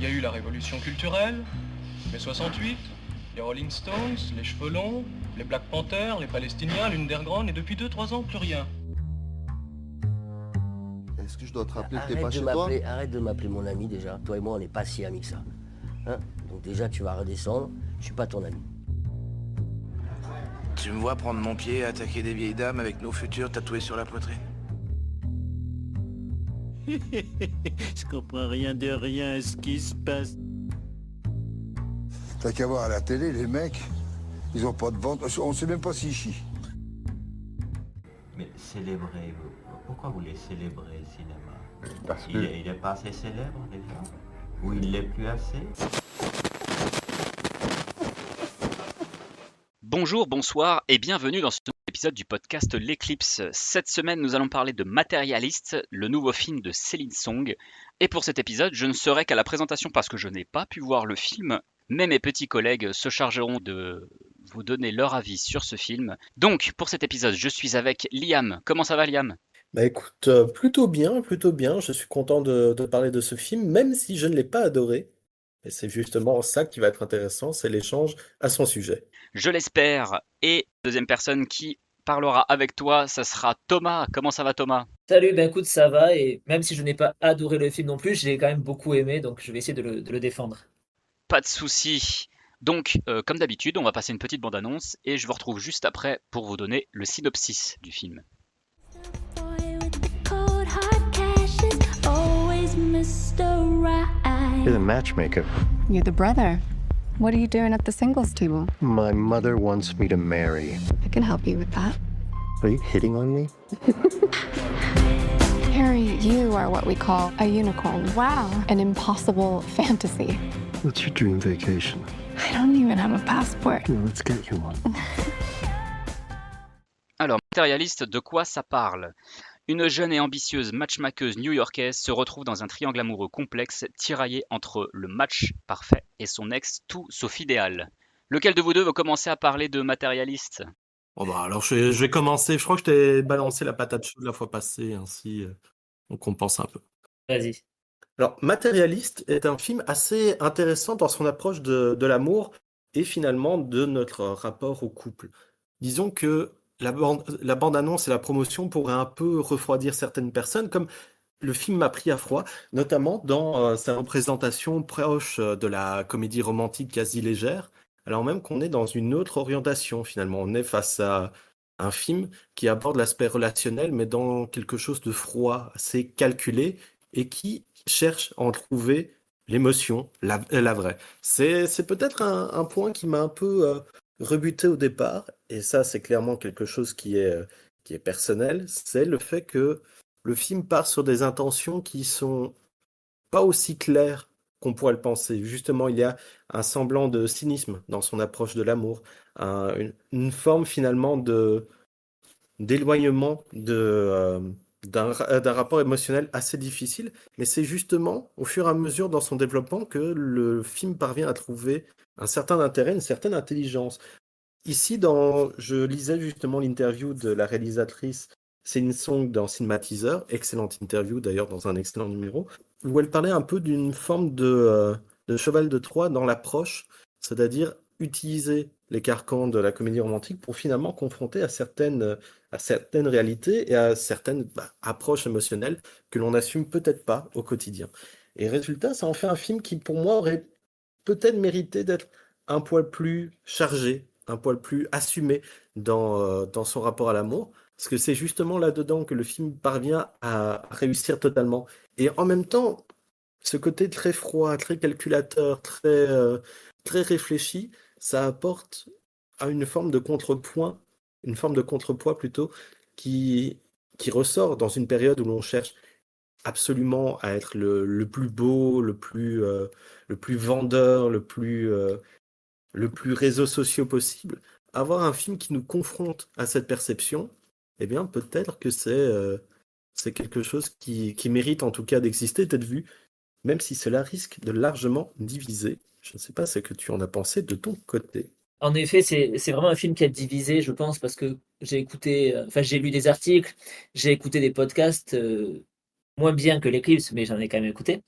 Il y a eu la révolution culturelle, mai 68, les Rolling Stones, les Cheveux Longs, les Black Panthers, les Palestiniens, l'Underground, et depuis 2-3 ans, plus rien. Est-ce que je dois te rappeler que t'es pas chez toi? Arrête de m'appeler mon ami déjà. Toi et moi, on n'est pas si amis que ça. Hein? Donc déjà, tu vas redescendre. Je suis pas ton ami. Tu me vois prendre mon pied et attaquer des vieilles dames avec nos futurs tatoués sur la poitrine? Je comprends rien de rien à ce qui se passe. T'as qu'à voir à la télé, les mecs, ils ont pas de ventre, on sait même pas s'ils chient. Mais célébrer, pourquoi vous voulez célébrer le cinéma? Parce que... Il est pas assez célèbre déjà? Ou il l'est plus assez? Bonjour, bonsoir et bienvenue dans ce nouvel épisode du podcast L'Éclipse. Cette semaine, nous allons parler de Matérialiste, le nouveau film de Céline Song. Et pour cet épisode, je ne serai qu'à la présentation parce que je n'ai pas pu voir le film, mais mes petits collègues se chargeront de vous donner leur avis sur ce film. Donc, pour cet épisode, je suis avec Liam. Comment ça va, Liam ? Bah écoute, plutôt bien, plutôt bien. Je suis content de parler de ce film, même si je ne l'ai pas adoré. Et c'est justement ça qui va être intéressant, c'est l'échange à son sujet. Je l'espère. Et deuxième personne qui parlera avec toi, ça sera Thomas. Comment ça va, Thomas ? Salut, ben écoute, ça va, et même si je n'ai pas adoré le film non plus, je l'ai quand même beaucoup aimé, donc je vais essayer de le défendre. Pas de souci. Donc, comme d'habitude, on va passer une petite bande-annonce et je vous retrouve juste après pour vous donner le synopsis du film. You're the matchmaker. You're the brother. What are you doing at the singles table? My mother wants me to marry. I can help you with that. Are you hitting on me? Harry, you are what we call a unicorn. Wow. An impossible fantasy. What's your dream vacation? I don't even have a passport. Well, let's get you one. Alors, Matérialiste, de quoi ça parle ? Une jeune et ambitieuse matchmakeuse new-yorkaise se retrouve dans un triangle amoureux complexe, tiraillé entre le match parfait et son ex tout sauf idéal. Lequel de vous deux veut commencer à parler de Matérialiste ? Bon bah alors je vais commencer, je crois que je t'ai balancé la patate chaude la fois passée, ainsi on compense un peu. Vas-y. Alors, Matérialiste est un film assez intéressant dans son approche de l'amour et finalement de notre rapport au couple. Disons que la bande-annonce et la promotion pourraient un peu refroidir certaines personnes, comme le film m'a pris à froid, notamment dans sa représentation proche de la comédie romantique quasi légère, alors même qu'on est dans une autre orientation finalement. On est face à un film qui aborde l'aspect relationnel, mais dans quelque chose de froid, assez calculé, et qui cherche à en trouver l'émotion, la vraie. C'est peut-être un point qui m'a un peu rebuté au départ, et ça c'est clairement quelque chose qui est personnel, c'est le fait que le film part sur des intentions qui sont pas aussi claires qu'on pourrait le penser. Justement, il y a un semblant de cynisme dans son approche de l'amour, une forme finalement d'éloignement d'un rapport émotionnel assez difficile, mais c'est justement au fur et à mesure dans son développement que le film parvient à trouver un certain intérêt, une certaine intelligence. Ici, je lisais justement l'interview de la réalisatrice Céline Song dans Cinématiseur, excellente interview d'ailleurs dans un excellent numéro, où elle parlait un peu d'une forme de cheval de Troie dans l'approche, c'est-à-dire utiliser les carcans de la comédie romantique pour finalement confronter à certaines réalités et à certaines approches émotionnelles que l'on n'assume peut-être pas au quotidien. Et résultat, ça en fait un film qui, pour moi, aurait peut-être mérité d'être un poil plus chargé, un poil plus assumé dans son rapport à l'amour, parce que c'est justement là-dedans que le film parvient à réussir totalement. Et en même temps, ce côté très froid, très calculateur, très réfléchi, ça apporte à une forme de contrepoids plutôt, qui ressort dans une période où l'on cherche absolument à être le plus beau, le plus vendeur, le plus réseaux sociaux possible. Avoir un film qui nous confronte à cette perception, eh bien peut-être que c'est quelque chose qui mérite en tout cas d'exister, d'être vu, même si cela risque de largement diviser. Je ne sais pas ce que tu en as pensé de ton côté. En effet, c'est vraiment un film qui a divisé, je pense, parce que j'ai lu des articles, j'ai écouté des podcasts. moins bien que l'Eclipse, mais j'en ai quand même écouté,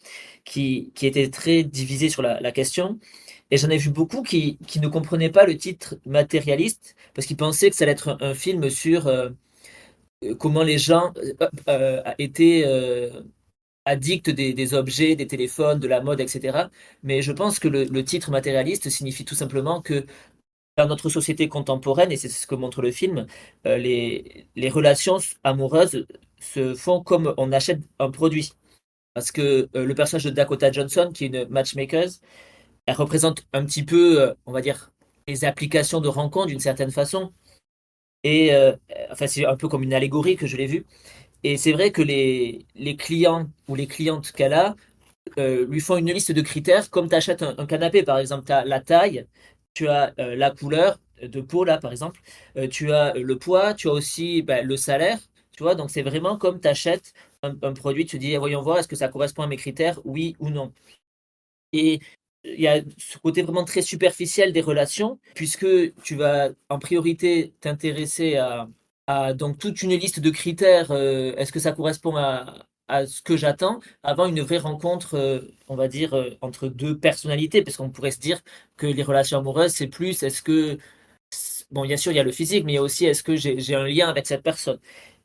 qui étaient très divisés sur la question. Et j'en ai vu beaucoup qui ne comprenaient pas le titre matérialiste, parce qu'ils pensaient que ça allait être un film sur comment les gens étaient addicts des objets, des téléphones, de la mode, etc. Mais je pense que le titre matérialiste signifie tout simplement que dans notre société contemporaine, et c'est ce que montre le film, les relations amoureuses se font comme on achète un produit. Parce que le personnage de Dakota Johnson, qui est une matchmaker, elle représente un petit peu, on va dire, les applications de rencontre d'une certaine façon. Et enfin, c'est un peu comme une allégorie que je l'ai vue. Et c'est vrai que les clients ou les clientes qu'elle a lui font une liste de critères, comme tu achètes un canapé, par exemple, tu as la taille, tu as la couleur de peau, là, par exemple, tu as le poids, tu as aussi le salaire, tu vois, donc c'est vraiment comme tu achètes un produit, tu dis, voyons voir, est-ce que ça correspond à mes critères, oui ou non. Et il y a ce côté vraiment très superficiel des relations, puisque tu vas en priorité t'intéresser à donc toute une liste de critères. Est-ce que ça correspond à ce que j'attends avant une vraie rencontre, on va dire, entre deux personnalités, parce qu'on pourrait se dire que les relations amoureuses, c'est plus, bon, bien sûr, il y a le physique, mais il y a aussi, est-ce que j'ai un lien avec cette personne?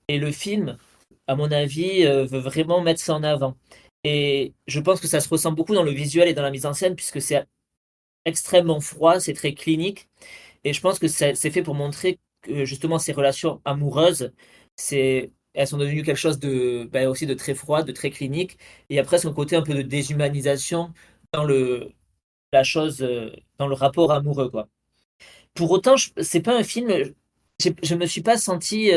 Et le film, à mon avis, veut vraiment mettre ça en avant. Et je pense que ça se ressent beaucoup dans le visuel et dans la mise en scène, puisque c'est extrêmement froid, c'est très clinique. Et je pense que c'est fait pour montrer que justement ces relations amoureuses, elles sont devenues quelque chose aussi de très froid, de très clinique. Et il y a presque un côté un peu de déshumanisation dans la chose, dans le rapport amoureux, quoi. Pour autant, c'est pas un film. Je me suis pas senti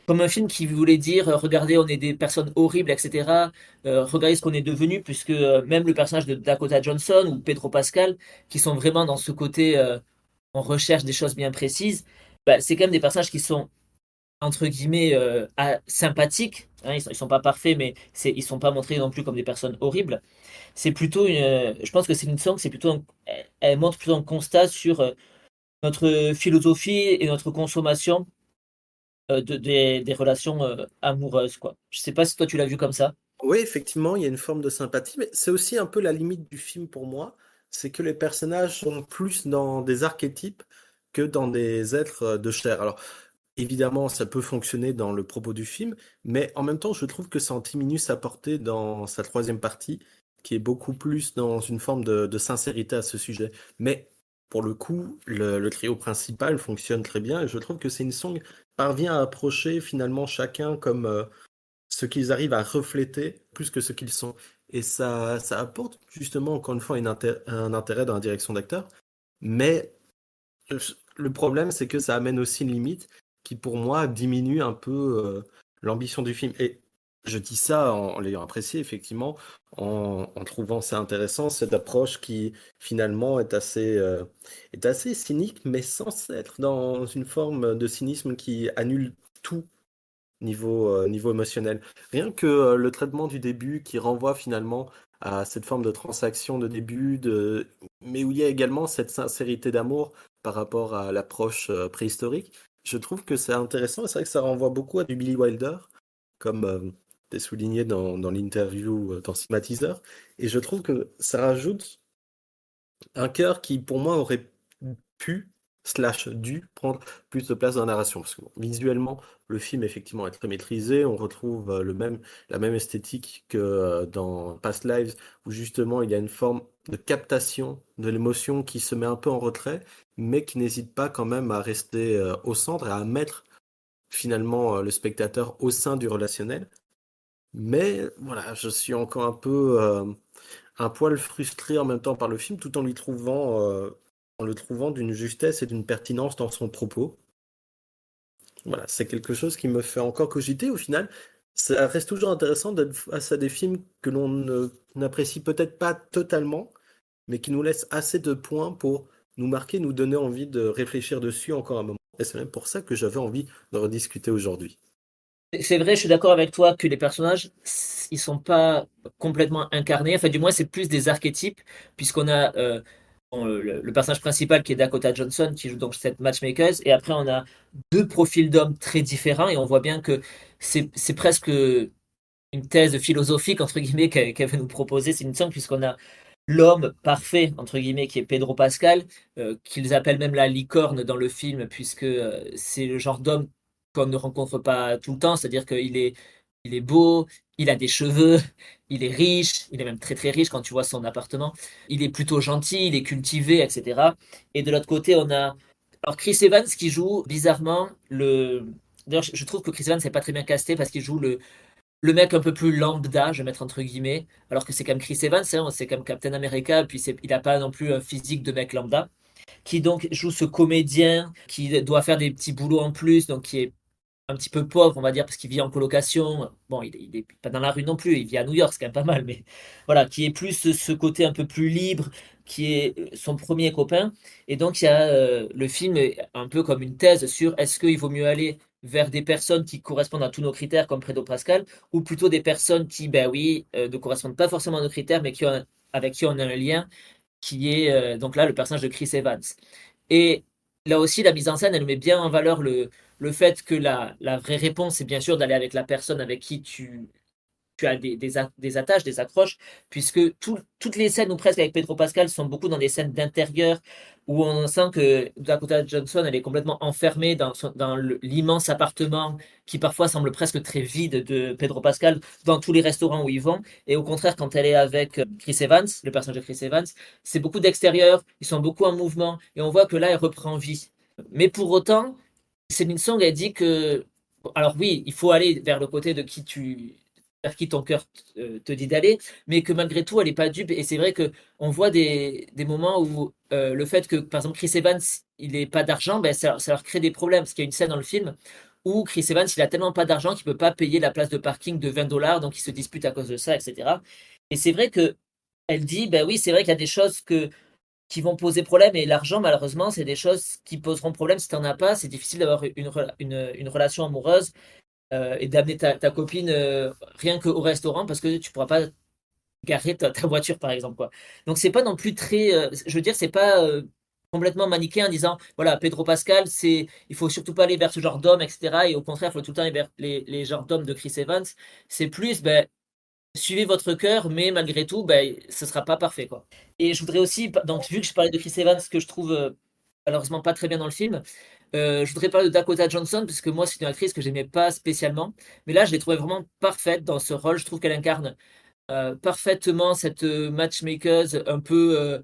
comme un film qui voulait dire regardez, on est des personnes horribles, etc. Regardez ce qu'on est devenu, puisque même le personnage de Dakota Johnson ou Pedro Pascal, qui sont vraiment dans ce côté on recherche des choses bien précises, c'est quand même des personnages qui sont entre guillemets sympathiques. Hein, ils sont pas parfaits, mais ils sont pas montrés non plus comme des personnes horribles. C'est plutôt je pense que c'est une song, elle montre plutôt un constat sur notre philosophie et notre consommation des relations amoureuses, quoi. Je sais pas si toi tu l'as vu comme ça. Oui, effectivement, il y a une forme de sympathie, mais c'est aussi un peu la limite du film pour moi, c'est que les personnages sont plus dans des archétypes que dans des êtres de chair. Alors, évidemment, ça peut fonctionner dans le propos du film, mais en même temps, je trouve que ça en diminue sa portée dans sa troisième partie, qui est beaucoup plus dans une forme de sincérité à ce sujet. Mais pour le coup, le trio principal fonctionne très bien, et je trouve que c'est une song parvient à approcher finalement chacun comme ce qu'ils arrivent à refléter plus que ce qu'ils sont. Et ça apporte justement, encore une fois, un intérêt dans la direction d'acteur. Mais le problème, c'est que ça amène aussi une limite qui, pour moi, diminue un peu l'ambition du film. Et je dis ça en l'ayant apprécié, effectivement, en trouvant ça intéressant, cette approche qui, finalement, est assez cynique, mais sans être dans une forme de cynisme qui annule tout niveau émotionnel. Rien que le traitement du début qui renvoie finalement à cette forme de transaction de début, mais où il y a également cette sincérité d'amour par rapport à l'approche préhistorique, je trouve que c'est intéressant et c'est vrai que ça renvoie beaucoup à du Billy Wilder, comme tu souligné dans l'interview dans Cinématiseur, et je trouve que ça rajoute un cœur qui, pour moi, aurait pu, dû prendre plus de place dans la narration. Parce que visuellement, le film, effectivement, est très maîtrisé. On retrouve la même esthétique que dans Past Lives, où justement, il y a une forme de captation de l'émotion qui se met un peu en retrait, mais qui n'hésite pas quand même à rester au centre et à mettre finalement le spectateur au sein du relationnel. Mais voilà, je suis encore un poil frustré en même temps par le film, tout en en le trouvant d'une justesse et d'une pertinence dans son propos. Voilà, c'est quelque chose qui me fait encore cogiter. Au final, ça reste toujours intéressant d'être face à des films que n'apprécie peut-être pas totalement, mais qui nous laissent assez de points pour nous marquer, nous donner envie de réfléchir dessus encore un moment. Et c'est même pour ça que j'avais envie de rediscuter aujourd'hui. C'est vrai, je suis d'accord avec toi que les personnages, ils sont pas complètement incarnés. Enfin, du moins, c'est plus des archétypes, puisqu'on a le personnage principal qui est Dakota Johnson, qui joue donc cette matchmaker, et après, on a deux profils d'hommes très différents, et on voit bien que c'est presque une thèse philosophique, entre guillemets, qu'elle veut nous proposer, Céline Song, puisqu'on a l'homme parfait, entre guillemets, qui est Pedro Pascal, qu'ils appellent même la licorne dans le film, puisque c'est le genre d'homme qu'on ne rencontre pas tout le temps, c'est-à-dire il est beau, il a des cheveux, il est riche, il est même très très riche quand tu vois son appartement, il est plutôt gentil, il est cultivé, etc. Et de l'autre côté, on a alors Chris Evans qui joue bizarrement le... D'ailleurs, je trouve que Chris Evans n'est pas très bien casté parce qu'il joue le mec un peu plus lambda, je vais mettre entre guillemets, alors que c'est comme Chris Evans, hein, c'est comme Captain America, puis il n'a pas non plus un physique de mec lambda, qui donc joue ce comédien qui doit faire des petits boulots en plus, donc qui est un petit peu pauvre, on va dire, parce qu'il vit en colocation. Bon, il est pas dans la rue non plus, il vit à New York, c'est quand même pas mal, mais voilà, qui est plus ce côté un peu plus libre, qui est son premier copain. Et donc, il y a le film est un peu comme une thèse sur est-ce qu'il vaut mieux aller vers des personnes qui correspondent à tous nos critères, comme Pedro Pascal, ou plutôt des personnes qui, ben oui, ne correspondent pas forcément à nos critères, mais avec qui on a un lien, qui est donc là le personnage de Chris Evans. Et là aussi, la mise en scène, elle met bien en valeur le fait que la vraie réponse, c'est bien sûr d'aller avec la personne avec qui tu as des attaches, des accroches, puisque toutes les scènes, ou presque avec Pedro Pascal, sont beaucoup dans des scènes d'intérieur, où on sent que Dakota Johnson, elle est complètement enfermée dans l'immense appartement, qui parfois semble presque très vide de Pedro Pascal, dans tous les restaurants où ils vont. Et au contraire, quand elle est avec Chris Evans, le personnage de Chris Evans, c'est beaucoup d'extérieur, ils sont beaucoup en mouvement, et on voit que là, elle reprend vie. Mais pour autant, Céline Song a dit que, alors oui, il faut aller vers le côté de vers qui ton cœur te dit d'aller, mais que malgré tout, elle n'est pas dupe. Et c'est vrai que on voit des moments où le fait que, par exemple, Chris Evans, il n'ait pas d'argent, ben, ça leur crée des problèmes. Parce qu'il y a une scène dans le film où Chris Evans, il a tellement pas d'argent qu'il peut pas payer la place de parking de $20, donc il se dispute à cause de ça, etc. Et c'est vrai que elle dit, ben oui, c'est vrai qu'il y a des choses qui vont poser problème. Et l'argent, malheureusement, c'est des choses qui poseront problème si tu n'en as pas. C'est difficile d'avoir une relation amoureuse et d'amener ta copine rien qu'au restaurant parce que tu pourras pas garer ta voiture, par exemple, quoi. Donc, c'est pas non plus très. Je veux dire, c'est pas complètement manichéen en disant voilà, Pedro Pascal, il faut surtout pas aller vers ce genre d'homme, etc. Et au contraire, il faut tout le temps aller vers les genres d'hommes de Chris Evans. C'est plus, ben, suivez votre cœur, mais malgré tout, ben, ce sera pas parfait, quoi. Et je voudrais aussi, donc vu que je parlais de Chris Evans, que je trouve malheureusement pas très bien dans le film, je voudrais parler de Dakota Johnson, parce que moi, c'est une actrice que j'aimais pas spécialement, mais là, je l'ai trouvée vraiment parfaite dans ce rôle. Je trouve qu'elle incarne parfaitement cette matchmaker un peu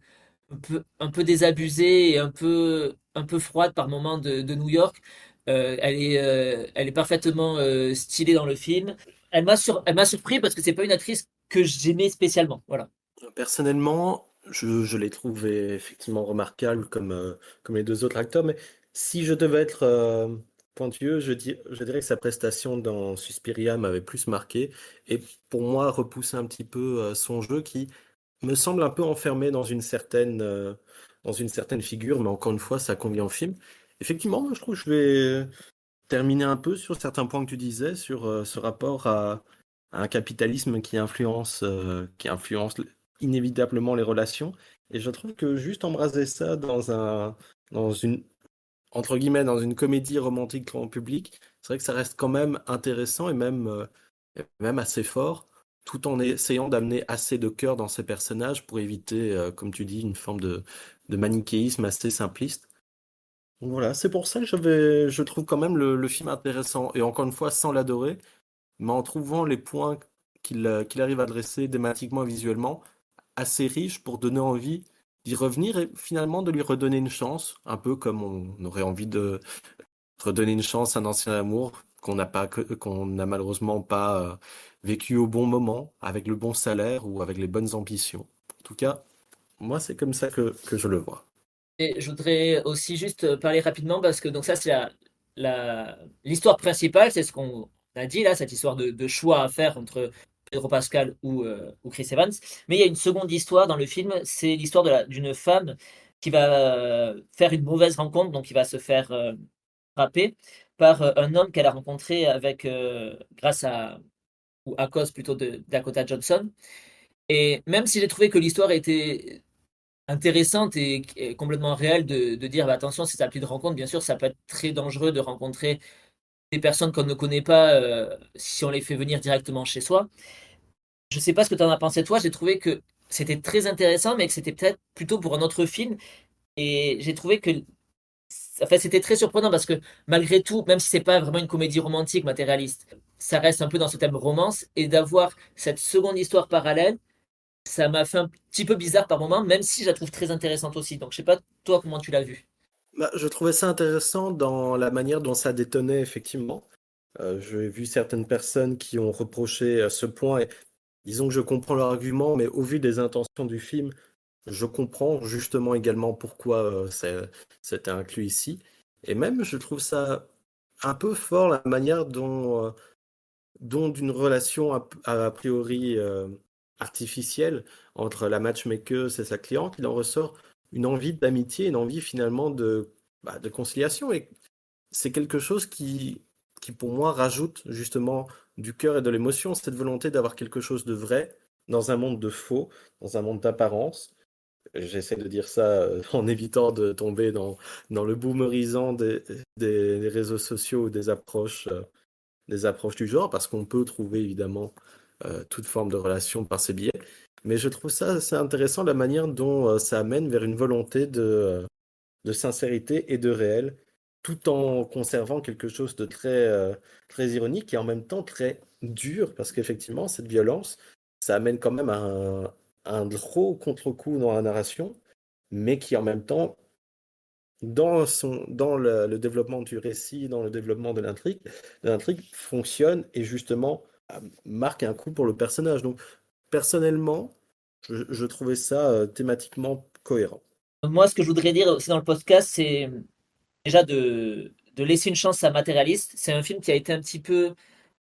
désabusée et un peu froide par moments de New York. Elle est parfaitement stylée dans le film. Elle m'a surpris parce que c'est pas une actrice que j'aimais spécialement. Voilà. Personnellement, je l'ai trouvé effectivement remarquable comme les deux autres acteurs, mais si je devais être pointilleux, je dirais que sa prestation dans Suspiria m'avait plus marqué et pour moi repoussé un petit peu son jeu qui me semble un peu enfermé dans une certaine figure, mais encore une fois, ça convient au film. Effectivement, je trouve que je vais terminer un peu sur certains points que tu disais, sur ce rapport à un capitalisme qui influence inévitablement les relations. Et je trouve que juste embraser ça dans une, entre guillemets, dans une comédie romantique grand public, c'est vrai que ça reste quand même intéressant et même assez fort, tout en essayant d'amener assez de cœur dans ces personnages pour éviter, comme tu dis, une forme de manichéisme assez simpliste. Donc voilà, c'est pour ça que je trouve quand même le film intéressant. Et encore une fois, sans l'adorer, mais en trouvant les points qu'il arrive à dresser thématiquement et visuellement, assez riches pour donner envie d'y revenir et finalement de lui redonner une chance, un peu comme on aurait envie de redonner une chance à un ancien amour qu'on n'a malheureusement pas vécu au bon moment, avec le bon salaire ou avec les bonnes ambitions. En tout cas, moi, c'est comme ça que je le vois. Et je voudrais aussi juste parler rapidement parce que donc ça c'est l'histoire principale, c'est ce qu'on a dit là, cette histoire de choix à faire entre Pedro Pascal ou Chris Evans. Mais il y a une seconde histoire dans le film, c'est l'histoire d'une femme qui va faire une mauvaise rencontre, donc qui va se faire frapper par un homme qu'elle a rencontré grâce ou à cause plutôt de Dakota Johnson. Et même si j'ai trouvé que l'histoire était intéressante et complètement réelle de dire bah, attention, si ça n'a plus de rencontre, bien sûr, ça peut être très dangereux de rencontrer des personnes qu'on ne connaît pas si on les fait venir directement chez soi. Je sais pas ce que tu en as pensé toi, j'ai trouvé que c'était très intéressant, mais que c'était peut-être plutôt pour un autre film. Et j'ai trouvé que enfin, c'était très surprenant parce que malgré tout, même si c'est pas vraiment une comédie romantique matérialiste, ça reste un peu dans ce thème romance. Et d'avoir cette seconde histoire parallèle, ça m'a fait un petit peu bizarre par moment, même si je la trouve très intéressante aussi. Donc je sais pas toi comment tu l'as vu. Bah, je trouvais ça intéressant dans la manière dont ça détonnait, effectivement. J'ai vu certaines personnes qui ont reproché ce point, et disons que je comprends leur argument, mais au vu des intentions du film, je comprends justement également pourquoi c'était inclus ici. Et même, je trouve ça un peu fort la manière dont d'une relation a priori artificielle entre la matchmaker et sa cliente, il en ressort une envie d'amitié, une envie finalement de conciliation. Et c'est quelque chose qui, pour moi, rajoute justement du cœur et de l'émotion, cette volonté d'avoir quelque chose de vrai dans un monde de faux, dans un monde d'apparence. J'essaie de dire ça en évitant de tomber dans le boomerisant des réseaux sociaux ou des approches du genre, parce qu'on peut trouver évidemment toute forme de relation par ces biais. Mais je trouve ça assez intéressant la manière dont ça amène vers une volonté de sincérité et de réel, tout en conservant quelque chose de très ironique et en même temps très dur, parce qu'effectivement, cette violence, ça amène quand même à un gros contre-coup dans la narration, mais qui en même temps, dans le développement du récit, dans le développement de l'intrigue fonctionne et justement marque un coup pour le personnage. Donc, personnellement, je trouvais ça thématiquement cohérent. Moi, ce que je voudrais dire aussi dans le podcast, c'est déjà de laisser une chance à Matérialiste. C'est un film qui a été un petit peu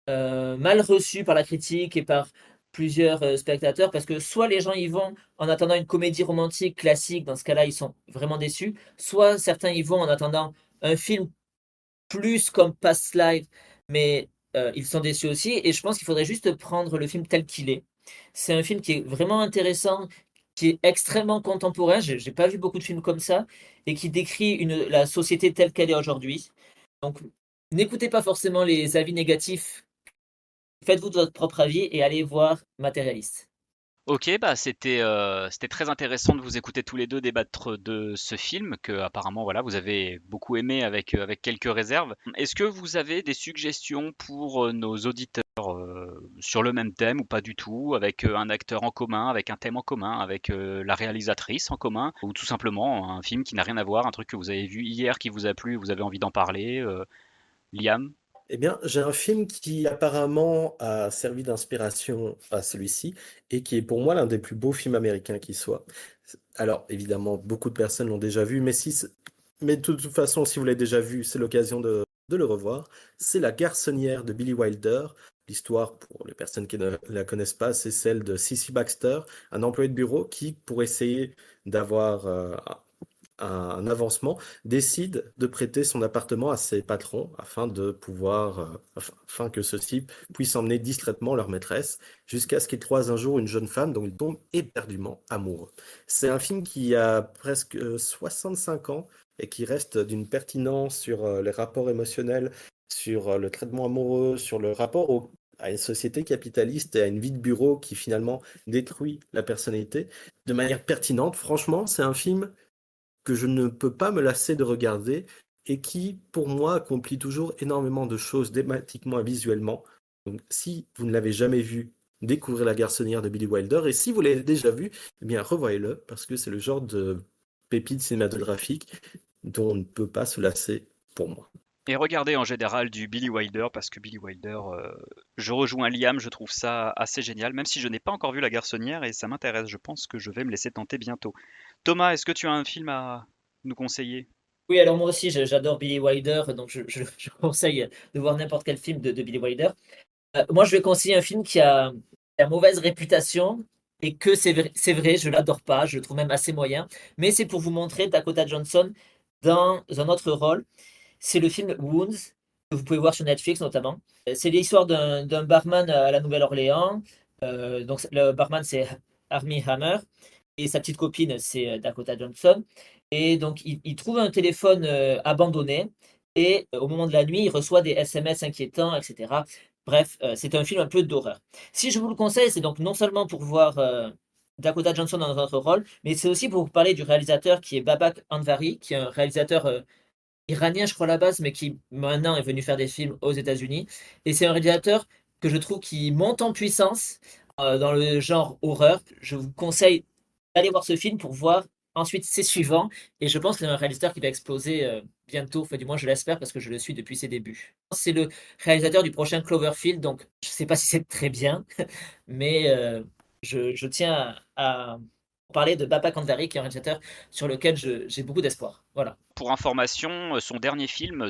mal reçu par la critique et par plusieurs spectateurs parce que soit les gens y vont en attendant une comédie romantique classique, dans ce cas-là ils sont vraiment déçus, soit certains y vont en attendant un film plus comme Past Life, mais ils sont déçus aussi. Et je pense qu'il faudrait juste prendre le film tel qu'il est. C'est un film qui est vraiment intéressant, qui est extrêmement contemporain. J'ai pas vu beaucoup de films comme ça et qui décrit la société telle qu'elle est aujourd'hui. Donc, n'écoutez pas forcément les avis négatifs. Faites-vous de votre propre avis et allez voir Matérialiste. Ok, bah c'était très intéressant de vous écouter tous les deux débattre de ce film que apparemment voilà vous avez beaucoup aimé avec quelques réserves. Est-ce que vous avez des suggestions pour nos auditeurs sur le même thème ou pas du tout, avec un acteur en commun, avec un thème en commun, avec la réalisatrice en commun, ou tout simplement un film qui n'a rien à voir, un truc que vous avez vu hier qui vous a plu, vous avez envie d'en parler, Liam? Eh bien, j'ai un film qui apparemment a servi d'inspiration à celui-ci et qui est pour moi l'un des plus beaux films américains qui soit. Alors, évidemment, beaucoup de personnes l'ont déjà vu, mais de toute façon, si vous l'avez déjà vu, c'est l'occasion de le revoir. C'est La Garçonnière de Billy Wilder. L'histoire, pour les personnes qui ne la connaissent pas, c'est celle de Cissy Baxter, un employé de bureau qui, pour essayer d'avoir un avancement, décide de prêter son appartement à ses patrons afin que ceux-ci puissent emmener discrètement leur maîtresse jusqu'à ce qu'ils croisent un jour une jeune femme dont ils tombent éperdument amoureux. C'est un film qui a presque 65 ans et qui reste d'une pertinence sur les rapports émotionnels, sur le traitement amoureux, sur le rapport à une société capitaliste et à une vie de bureau qui finalement détruit la personnalité de manière pertinente. Franchement, c'est un film que je ne peux pas me lasser de regarder et qui, pour moi, accomplit toujours énormément de choses thématiquement et visuellement. Donc, si vous ne l'avez jamais vu, découvrez La Garçonnière de Billy Wilder. Et si vous l'avez déjà vu, eh bien, revoyez-le, parce que c'est le genre de pépite cinématographique dont on ne peut pas se lasser pour moi. Et regardez en général du Billy Wilder, parce que Billy Wilder, je rejoins Liam, je trouve ça assez génial, même si je n'ai pas encore vu La Garçonnière et ça m'intéresse, je pense que je vais me laisser tenter bientôt. Thomas, est-ce que tu as un film à nous conseiller? Oui, alors moi aussi j'adore Billy Wilder, donc je conseille de voir n'importe quel film de Billy Wilder. Moi je vais conseiller un film qui a mauvaise réputation et que c'est vrai, je l'adore pas, je le trouve même assez moyen, mais c'est pour vous montrer Dakota Johnson dans un autre rôle. C'est le film Wounds, que vous pouvez voir sur Netflix notamment. C'est l'histoire d'un barman à la Nouvelle-Orléans. Donc le barman c'est Armie Hammer et sa petite copine c'est Dakota Johnson. Et donc il trouve un téléphone abandonné et au moment de la nuit, il reçoit des SMS inquiétants, etc. Bref, c'est un film un peu d'horreur. Si je vous le conseille, c'est donc non seulement pour voir Dakota Johnson dans notre rôle, mais c'est aussi pour vous parler du réalisateur qui est Babak Anvari, qui est un réalisateur iranien, je crois, à la base, mais qui maintenant est venu faire des films aux États-Unis. Et c'est un réalisateur que je trouve qui monte en puissance dans le genre horreur. Je vous conseille d'aller voir ce film pour voir ensuite ses suivants. Et je pense que c'est un réalisateur qui va exploser bientôt, enfin, du moins je l'espère parce que je le suis depuis ses débuts. C'est le réalisateur du prochain Cloverfield, donc je ne sais pas si c'est très bien, mais je tiens à parler de Babak Anvari, qui est un réalisateur sur lequel j'ai beaucoup d'espoir. Voilà. Pour information, son dernier film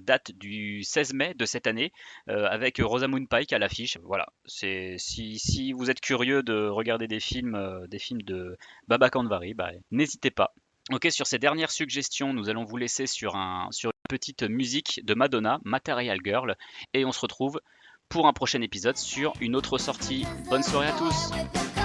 date du 16 mai de cette année, avec Rosamund Pike à l'affiche. Voilà, si vous êtes curieux de regarder des films de Babak Anvari, n'hésitez pas. Ok, sur ces dernières suggestions, nous allons vous laisser sur une petite musique de Madonna, Material Girl, et on se retrouve pour un prochain épisode sur une autre sortie. Bonne soirée à tous!